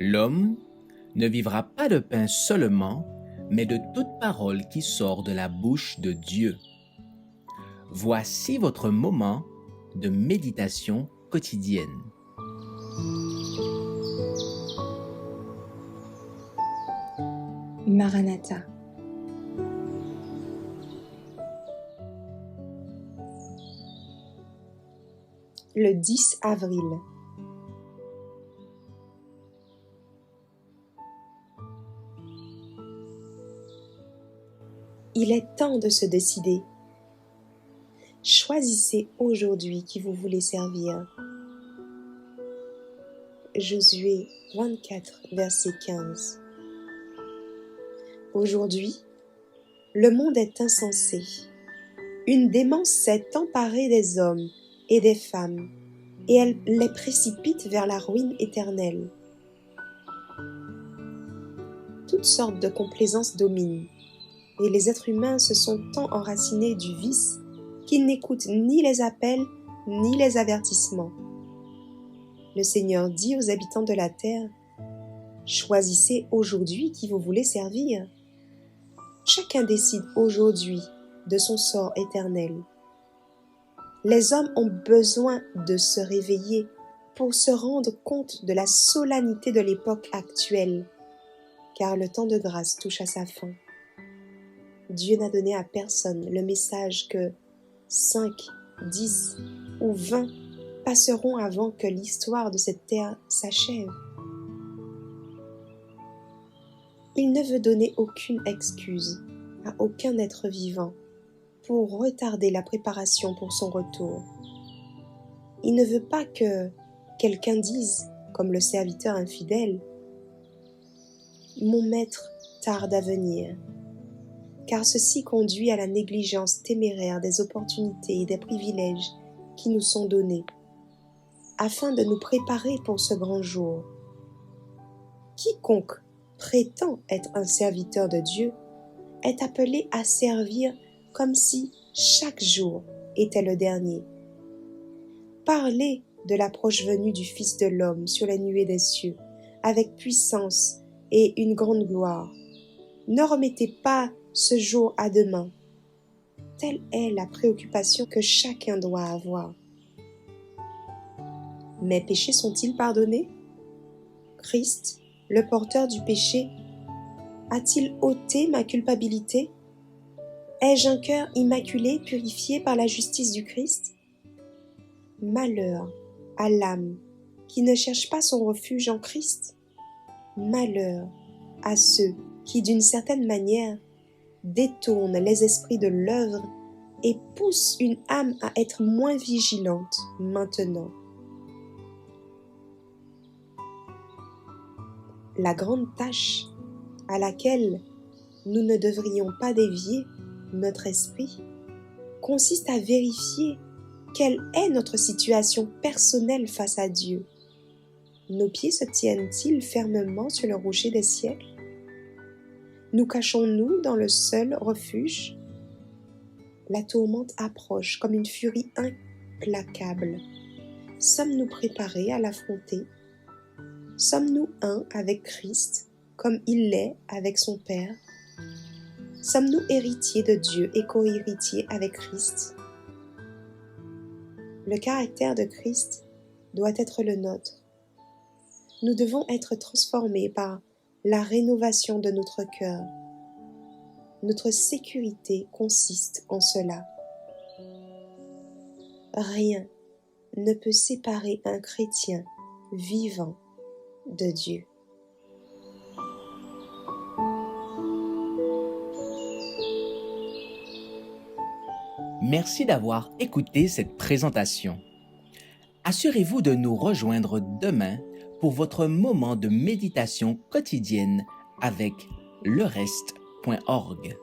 L'homme ne vivra pas de pain seulement, mais de toute parole qui sort de la bouche de Dieu. Voici votre moment de méditation quotidienne. Maranatha. Le 10 avril. Il est temps de se décider. Choisissez aujourd'hui qui vous voulez servir. Josué 24, verset 15. Aujourd'hui, le monde est insensé. Une démence s'est emparée des hommes et des femmes, et elle les précipite vers la ruine éternelle. Toutes sortes de complaisances dominent, et les êtres humains se sont tant enracinés du vice qu'ils n'écoutent ni les appels ni les avertissements. Le Seigneur dit aux habitants de la terre, « Choisissez aujourd'hui qui vous voulez servir. » Chacun décide aujourd'hui de son sort éternel. Les hommes ont besoin de se réveiller pour se rendre compte de la solennité de l'époque actuelle, car le temps de grâce touche à sa fin. Dieu n'a donné à personne le message que 5, 10 ou 20 passeront avant que l'histoire de cette terre s'achève. Il ne veut donner aucune excuse à aucun être vivant pour retarder la préparation pour son retour. Il ne veut pas que quelqu'un dise, comme le serviteur infidèle, « Mon maître tarde à venir », car ceci conduit à la négligence téméraire des opportunités et des privilèges qui nous sont donnés, afin de nous préparer pour ce grand jour. Quiconque prétend être un serviteur de Dieu est appelé à servir comme si chaque jour était le dernier. Parlez de l'approche venue du Fils de l'homme sur les nuées des cieux, avec puissance et une grande gloire. Ne remettez pas ce jour à demain. Telle est la préoccupation que chacun doit avoir. Mes péchés sont-ils pardonnés? Christ, le porteur du péché, a-t-il ôté ma culpabilité? Ai-je un cœur immaculé, purifié par la justice du Christ? Malheur à l'âme qui ne cherche pas son refuge en Christ. Malheur à ceux qui, d'une certaine manière, détournent les esprits de l'œuvre et poussent une âme à être moins vigilante maintenant. La grande tâche à laquelle nous ne devrions pas dévier notre esprit consiste à vérifier quelle est notre situation personnelle face à Dieu. Nos pieds se tiennent-ils fermement sur le rocher des siècles? Nous cachons-nous dans le seul refuge? La tourmente approche comme une furie implacable. Sommes-nous préparés à l'affronter? Sommes-nous un avec Christ, comme il l'est avec son Père? Sommes-nous héritiers de Dieu et co-héritiers avec Christ? Le caractère de Christ doit être le nôtre. Nous devons être transformés par la rénovation de notre cœur. Notre sécurité consiste en cela. Rien ne peut séparer un chrétien vivant de Dieu. Merci d'avoir écouté cette présentation. Assurez-vous de nous rejoindre demain pour votre moment de méditation quotidienne avec lereste.org.